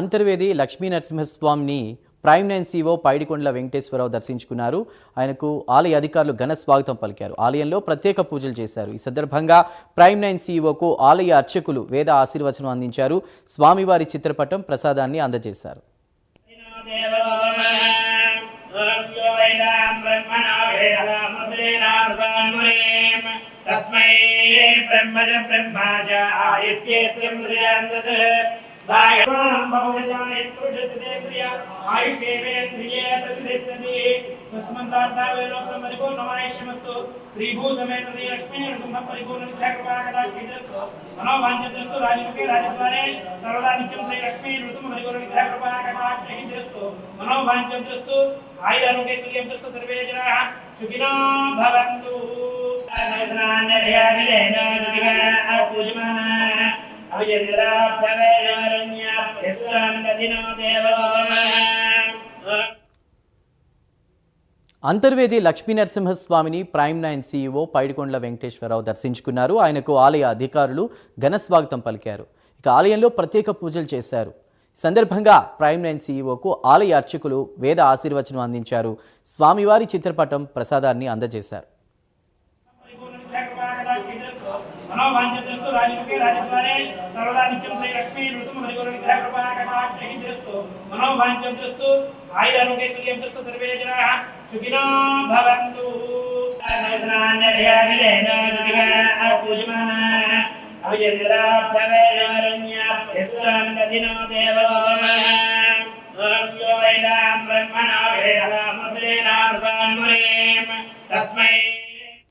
అంతర్వేది లక్ష్మీ నరసింహస్వామిని prime 9 CEO Paidikondala Venkateswararao దర్శించుకున్నారు. ఆయనకు ఆలయ అధికారులు ఘన స్వాగతం పలికారు. ఆలయంలో ప్రత్యేక పూజలు చేశారు. ఈ సందర్భంగా ప్రైమ్ 9 CEOకు ఆలయ అర్చకులు వేద ఆశీర్వచనం అందించారు. స్వామివారి చిత్రపటం ప్రసాదాన్ని అందజేశారు. అంతర్వేది లక్ష్మీ నరసింహస్వామిని ప్రైమ్ 9 CEO పైడికొండల వెంకటేశ్వరరావు దర్శించుకున్నారు. ఆయనకు ఆలయ అధికారులు ఘన స్వాగతం పలికారు. ఇక ఆలయంలో ప్రత్యేక పూజలు చేశారు. సందర్భంగా ప్రైమ్ 9 CEOకు ఆలయ అర్చకులు వేద ఆశీర్వచనం అందించారు. స్వామివారి చిత్రపటం ప్రసాదాన్ని అందజేశారు. సుఖినో భవంతు.